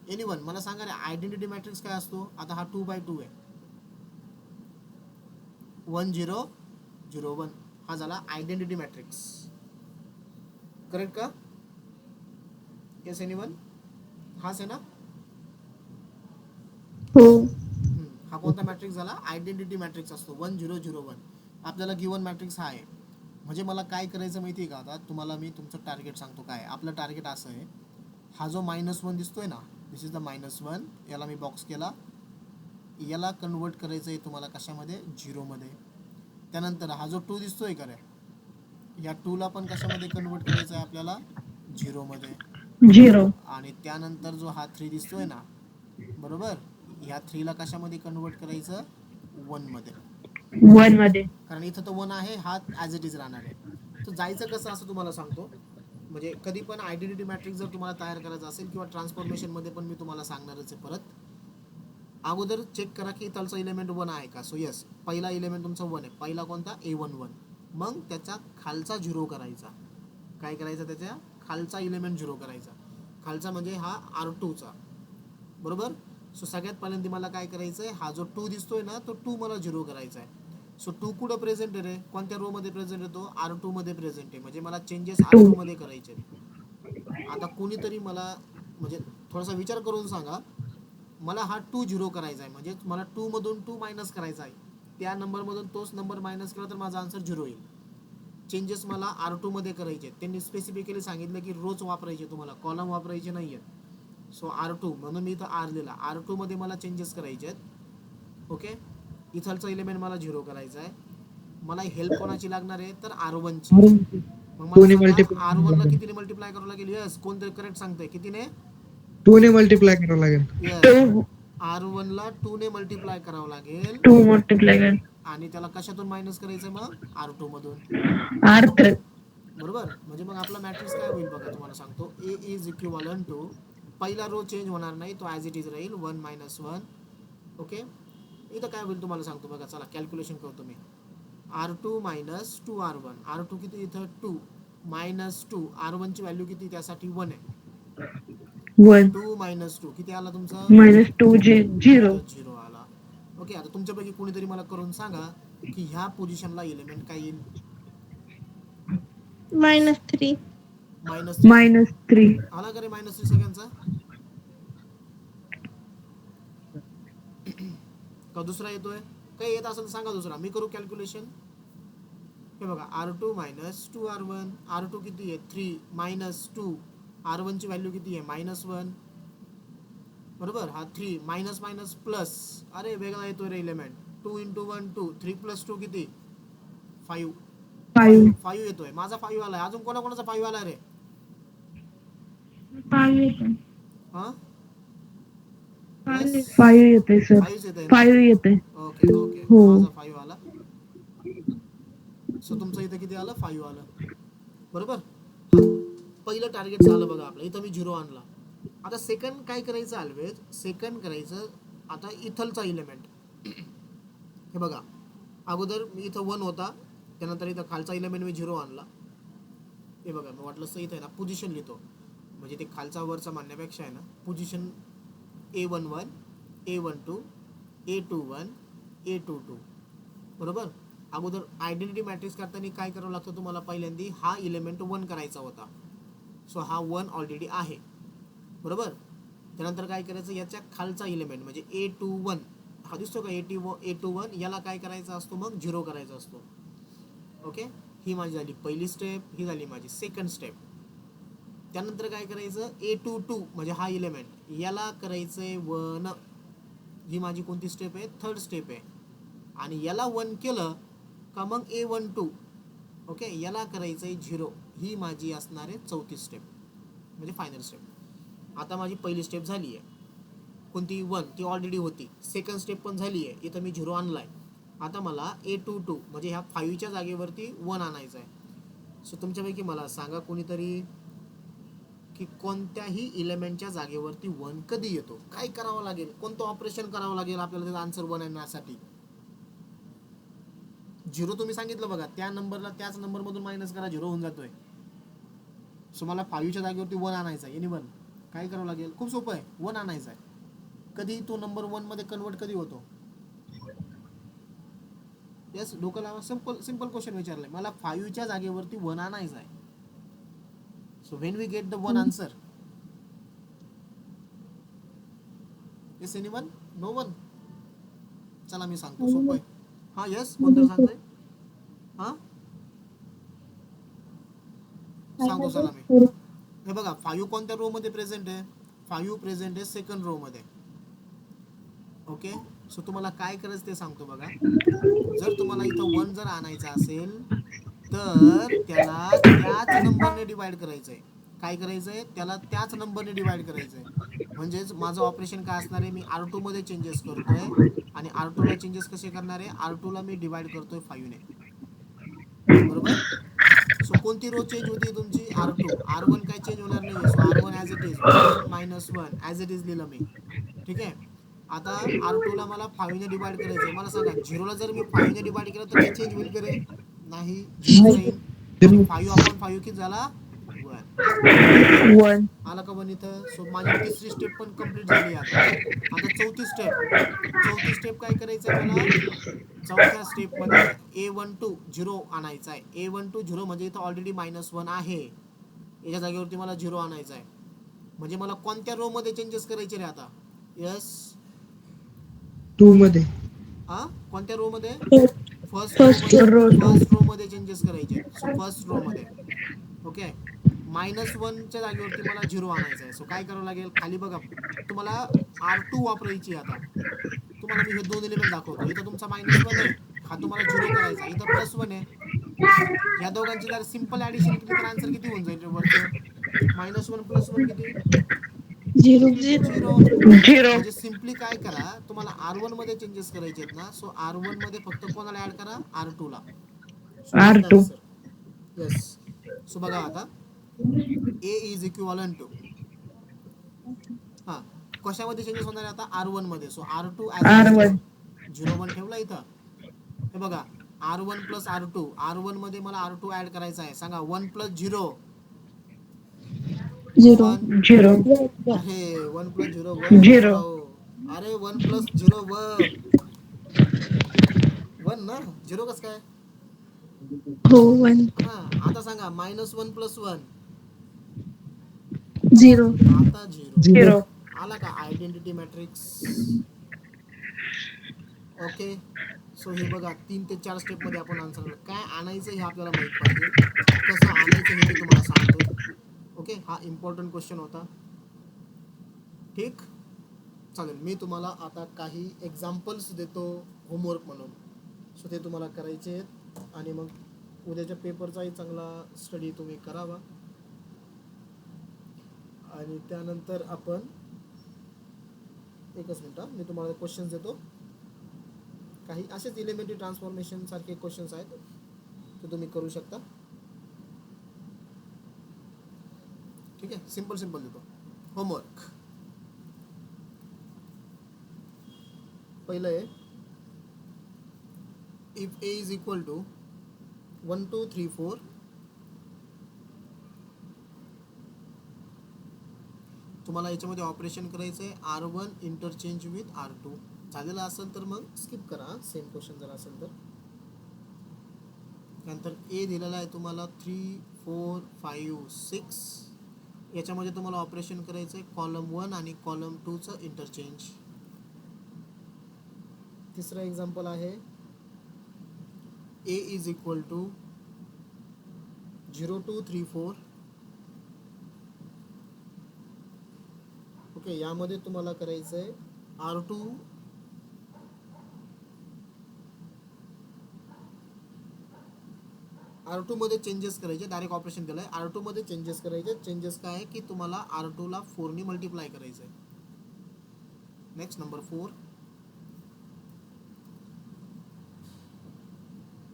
एनीवन मला सांगा रे आयडेंटिटी मॅट्रिक्स काय असतो? आता हा 2/2 आहे. 1 0 0 1 हा झाला आयडेंटिटी मॅट्रिक्स. करेक्ट का? Yes anyone? हाच आहे ना? हो हा कोणता मॅट्रिक्स झाला? आयडेंटिटी मॅट्रिक्स असतो 1 0 0 1. आपल्याला गिवन मॅट्रिक्स हा आहे. म्हणजे मला काय करायचं माहिती आहे का? आता तुम्हाला मी तुमचं टार्गेट सांगतो काय. आपलं टार्गेट असं आहे, हा जो -1 दिसतोय ना, दिस इज द -1. याला मी बॉक्स केला. याला कन्वर्ट करायचं आहे तुम्हाला कशामध्ये? 0 मध्ये. त्यानंतर हा जो 2 दिसतोय का रे, या 2 ला पण कशामध्ये कन्वर्ट करायचं आहे आपल्याला? 0 मध्ये. 0. आणि त्यानंतर जो हा 3 दिसतोय ना, बरोबर, ह्या 3 ला कशामध्ये कन्वर्ट करायचं? 1 मध्ये, 1 मध्ये. कारण इथं तो 1 आहे, हा ॲज इट इज राहणार आहे. तर जायचं कसं असं तुम्हाला सांगतो. म्हणजे कधी पण आयडेंटिटी मॅट्रिक्स जर तुम्हाला तयार करायचा असेल किंवा ट्रान्सफॉर्मेशनमध्ये पण मी तुम्हाला सांगणारच आहे परत. अगोदर चेक करा की इथलचा इलेमेंट 1 आहे का. सो येस, पहिला इलेमेंट तुमचा 1 आहे. पहिला कोणता, A11. मग त्याचा खालचा 0 करायचा. काय करायचं, त्याच्या खालचा इलेमेंट 0 करायचा. खालचा म्हणजे हा R2चा, बरोबर. सो सगळ्यात पहिल्यांदा मला काय करायचं आहे, हा जो 2 दिसतोय ना, तो 2 मला 0 करायचा आहे. सो 2 कुठं प्रेझेंट आहे रे, कोणत्या रो मध्ये प्रेझेंट येतो, R2 मध्ये प्रेझेंट आहे. म्हणजे मला चेंजेस R2 मध्ये करायचे. आता कोणीतरी मला म्हणजे थोडासा विचार करून सांगा, मला हा 2 0 करायचा आहे, म्हणजे मला 2 मधून 2 मायनस करायचा आहे. त्या नंबरमधून तोच नंबर मायनस केला तर माझा आन्सर 0 येईल. चेंजेस मला R2 मध्ये करायचे. त्यांनी स्पेसिफिकली सांगितलं की रोज वापरायचे, तुम्हाला कॉलम वापरायचे नाही आहेत. सो R2 म्हणून मी इथं R लिहिला. R2 मध्ये मला चेंजेस करायचे आहेत. ओके, इथलचा एलिमेंट मला 0 करायचा आहे. मला हेल्प कोणाची लागणार आहे, तर R1 ची. मग मला सांगा R1 ला कितीने मल्टिप्लाय करावं लागेल. यस, कोणतरी करेक्ट सांगतंय, कितीने. 2 ने मल्टिप्लाय करावं लागेल. यस, R1 ला 2 ने मल्टिप्लाय करावं लागेल. 2 मल्टिप्लाय कर. आणि त्याला कशातून मायनस करायचं, मग R2 मधून, अर्थ. बरोबर. म्हणजे मग आपला मॅट्रिक्स काय होईल बघा, तुम्हाला सांगतो. A इज इक्विव्हॅलंट टू, पहिला रो चेंज होणार नाही, तो ॲज इट इज राहील, 1 - 1. ओके, इथं काय होईल तुम्हाला सांगतो बघा. चला कॅल्क्युलेशन करतो मी. R2 - 2R1. R2 किती इथं 2 -2. R1 ची व्हॅल्यू किती, त्यासाठी 1 आहे. 1 2 - 2 किती आला तुमचा, -2 0. 0 आला. ओके, आता तुमच्यापैकी कोणीतरी मला करून सांगा की ह्या पोझिशनला एलिमेंट काय येईल. -3. -3 -3. आला का रे, -3 सगळ्यांचा. का दुसरा येतोय, काही येत असेल तर सांगा दुसरा, मी करू कॅल्क्युलेशन. हे बघा, R2 - 2R1. R2 किती आहे, 3 - 2. R1 ची व्हॅल्यू किती आहे, -1. बरोबर, हा 3 मायनस मायनस प्लस. अरे वेगळा येतोय रे एलिमेंट. 2 × 1 2. 3 + 2 किती, 5. 5. 5 येतोय, माझा 5 आलाय. अजून कोणाकोणाचा 5 आलाय रे, 5 येते. हा. 5 येते सर. 5 येतोय ना. 5 येते. ओके ओके, हो. माझा 5 आला. सो तुमचं इथं किती आलं, 5 आलं, बरोबर. पहिलं टार्गेट झालं बघा आपलं, इथं मी 0 आणला. आता सेकंड काय करायचं, ऑलवेज सेकंड करायचं. आता इथलचा इलेमेंट, हे बघा, अगोदर मी इथं 1 होता, त्यानंतर इथं खालचा इलेमेंट मी 0 आणला. हे बघा, मी वाटलं असं इथं आहे ना पोझिशन लिहितो, म्हणजे ते खालचा वरचा मानण्यापेक्षा आहे ना, position A11 A12 A21 A22, बरोबर. अगोदर आयडेंटिटी मॅट्रिक्स करताना काय करावं लागतं तुम्हाला, पहिल्यांदा हा इलेमेंट 1 करायचा होता. सो हा 1 ऑलरेडी आहे, बरोबर. त्यानंतर काय करायचं, याच्या खालचा इलेमेंट म्हणजे A21, हा दिसतो का, A21, याला काय करायचा असतो, मग 0 करायचा असतो. ओके, ही माझी झाली पहिली स्टेप, ही झाली माझी सेकंड स्टेप. त्यानंतर काय करायचं, A22 म्हणजे हा इलेमेंट, याला करायचंय 1. ही माझी कोणती स्टेप आहे, थर्ड स्टेप आहे. आणि याला 1 केलं का मग A12, ओके, याला करायचंय 0. ही माझी असणार आहे चौथी स्टेप, म्हणजे फायनल स्टेप. आता माझी पहिली स्टेप झाली आहे कोणती, 1, ती ऑलरेडी होती. सेकंड स्टेप पण झाली आहे, इथं मी 0 आणलाय. आता मला A22 म्हणजे ह्या 5च्या जागेवरती 1 आणायचं आहे. सो तुमच्यापैकी मला सांगा कोणीतरी की कोणत्याही इलेमेंटच्या जागेवरती 1 कधी येतो, काय करावं लागेल, कोणतं ऑपरेशन करावं लागेल आपल्याला त्याचा आन्सर बनवण्यासाठी. 0 तुम्ही सांगितलं बघा, त्या नंबरला त्याच नंबरमधून मायनस करा, 0 होऊन जातोय. सो मला 5च्या जागेवरती 1 आणायचा आहे. एनिवन काय करावं लागेल, खूप सोपं आहे, 1 आणायचा आहे. कधी तो नंबर 1 मध्ये कन्वर्ट कधी होतो. येस, डोकं लावा, सिंपल क्वेश्चन विचारलाय, मला 5च्या जागेवरती 1 आणायचा आहे. So when we get the 1 answer, yes anyone, no one. चला मी सांगतो, सोपं आहे. हा येस, कोणतं सांगतंय, हा सांगतो चला मी. हे बघा, 5 कोणत्या रो मध्ये प्रेझेंट आहे, 5 प्रेझेंट आहे सेकंड रो मध्ये. ओके, सो तुम्हाला काय करायचं ते सांगतो बघा. जर तुम्हाला इथं 1 जर आणायचा असेल तर त्याला त्याच नंबरने डिवाइड करायचंय. काय करायचंय, त्याला त्याच नंबरने डिवाइड करायचंय. म्हणजेच माझं ऑपरेशन काय असणार आहे, मी R2 मध्ये चेंजेस करतोय आणि R2 ला चेंजेस कसे करणार आहे, R2 ला मी डिवाइड करतोय 5 ने, बरोबर. सो कोणती रो चेंज होती तुमची, R2. R1 काय चेंज होणार नाही, so R1 as it is 1 - 1 as it is लिहिलं मी. ठीक आहे. आता R2 ला मला 5 ने डिवाइड करायचं आहे. मला सांगा 0 ला जर मी 5 ने डिवाइड केलं तर काही चेंज होईल का रे, नाही, 0 राहील. आणि 5/5 किती झाला, 1. 1. आला का पण इथं. सो माझी तिसरी स्टेप पण कंप्लीट झाली. आता चौथी स्टेप काय करायचं आहे मला, चौथ्या स्टेपमध्ये A12 0 आणायचा आहे. A12 0 म्हणजे इथं ऑलरेडी -1 आहे, याच्या जागेवरती मला 0 आणायचा आहे. म्हणजे मला कोणत्या रो मध्ये चेंजेस करायचे रे आता, यस 2 मध्ये. हा, कोणत्या रो मध्ये, First फर्स्ट रो मध्ये चेंजेस करायचे. सो फर्स्ट रो मध्ये, ओके, -1च्या जागेवरती मला 0 आणायचा आहे. सो काय करावं लागेल, खाली बघा, तुम्हाला R2 वापरायची. आता तुम्हाला मी हे 2 एलिमेंट दाखवतो. इथं तुमचा -1 आहे, हा तुम्हाला 0 करायचा, इथं +1 आहे. या दोघांची जर सिंपल ॲडिशन केली तर आन्सर किती होऊन जाईल वरचं, -1 + 1 किती, 0. 0. 0. म्हणजे सिम्पली काय करा, तुम्हाला R1 मध्ये चेंजेस करायचे आहेत ना, सो R1 मध्ये फक्त कोणाला ऍड करा, R2 ला. R2. येस. सो बघा आता A इज इक्विव्हॅलंट टू, हा, कशामध्ये चेंजेस होणार आहे आता, R1 मध्ये. So R2 as it is R1. 0 ठेवला इथं. हे बघा, R1 + R2, R1 मध्ये मला R2 ऍड करायचा आहे. सांगा 1 + 0, 0. 1. 0. अरे 1 + 0 1 0. अरे 1 + 0 1 ना, 0 कसं काय. हो, 1. हा, आता सांगा -1 + 1, 0. आता 0. 0. आला का आयडेंटिटी मॅट्रिक्स. ओके. सो हे बघा 3 ते 4 स्टेप मध्ये आपण आन्सर काय आणायचं हे आपल्याला माहित पाहिजे, कसं आणायचं हे मी तुम्हाला सांगतोय. ओके, हा इम्पॉर्टंट क्वेश्चन होता. ठीक, चालेल. मी तुम्हाला आता काही एक्झाम्पल्स देतो होमवर्क म्हणून. सो ते तुम्हाला करायचे आहेत आणि मग उद्याच्या पेपरचाही चांगला स्टडी तुम्ही करावा. आणि त्यानंतर आपण, एकच मिनटं, मी तुम्हाला क्वेश्चन्स देतो. काही असेच एलिमेंटरी ट्रान्सफॉर्मेशन सारखे क्वेश्चन्स आहेत, ते तुम्ही करू शकता. ठीक आहे, सिंपल देतो होमवर्क. पहिलं आहे, if A is equal to 1 2 3 4, तुम्हाला याच्यामध्ये ऑपरेशन करायचं आहे R1 इंटरचेंज विथ R2. झालेलं असेल तर मग स्किप करा, सेम क्वेश्चन जर असेल तर. नंतर A दिलेला आहे तुम्हाला 3 4 5 6, याच्यामध्ये तुम्हाला ऑपरेशन करायचं आहे कॉलम 1 आणि कॉलम 2चं इंटरचेंज. तिसरं एक्झाम्पल आहे, A is equal to 0 2 3 4. Okay, यामध्ये तुम्हाला करायचं आहे R2 मध्ये चेंजेस करायचे. डायरेक्ट ऑपरेशन केलंय, R2 मध्ये चेंजेस करायचे. चेंजेस काय आहे की तुम्हाला R2 ला 4 ने मल्टिप्लाय करायचं आहे. नेक्स्ट नंबर 4,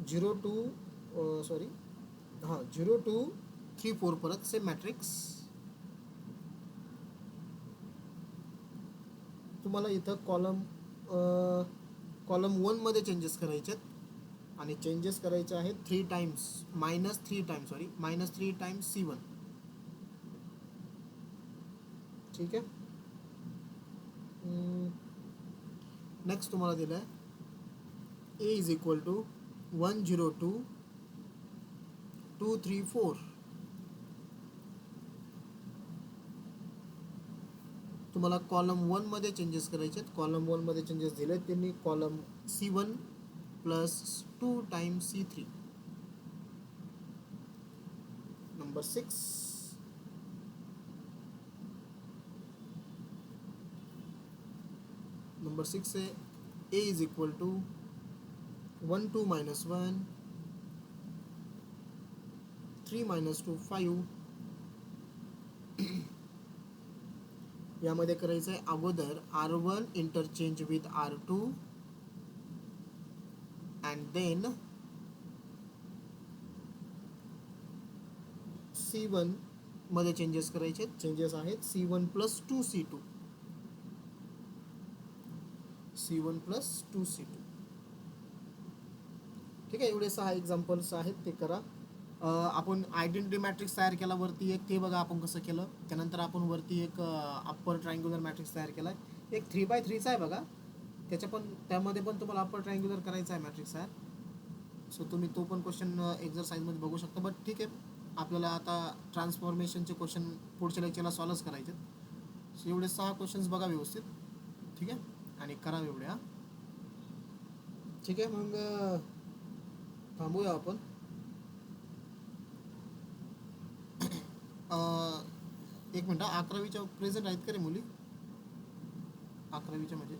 0 2 3 4, परत सेम मॅट्रिक्स. तुम्हाला इथं कॉलम 1 मध्ये चेंजेस करायचे आहेत आणि चेंजेस करायचे आहेत -3 टाइम्स C1. ठीक आहे. नेक्स्ट तुम्हाला दिलं आहे A इज इक्वल टू 1 0 2 2 3 4. तुम्हाला कॉलम 1 मध्ये चेंजेस करायचे आहेत. कॉलम 1 मध्ये चेंजेस दिले आहेत त्यांनी, column C1 + 2 times C3. Number 6, है A इज इक्वल टू 1 2 - 1 3 - 2 5, यामध्ये करायचं आहे अगोदर R1 interchange with R2 and then C1 मध्ये चेंजेस करायचे. चेंजेस आहेत C1 plus 2C2, C1 plus 2C2. ठीक आहे, एवढे 6 एक्झाम्पल्स आहेत, ते करा. आपण आयडेंटिटी मॅट्रिक्स तयार केला वरती एक, ते बघा आपण कसं केलं. त्यानंतर आपण वरती एक अप्पर ट्रायंग्युलर मॅट्रिक्स तयार केला आहे. एक 3x3चा आहे बघा, त्यामध्ये पण तुम्हाला अप्पर ट्रायंग्युलर करायचा आहे मॅट्रिक्स तयार. सो तुम्ही तो पण क्वेश्चन एक्झरसाइजमध्ये बघू शकता. बट ठीक आहे, आपल्याला आता ट्रान्सफॉर्मेशनचे क्वेश्चन पुढच्या लेक्चरला सॉल्व्ह करायचे. सो एवढे 6 क्वेश्चन्स बघा व्यवस्थित, ठीक आहे, आणि करा एवढ्या. ठीक आहे, मग थांबूया आपण. एक मिनटं, 11वीच्या प्रेझेंट आहेत का रे मुली? 11वीच्या म्हणजे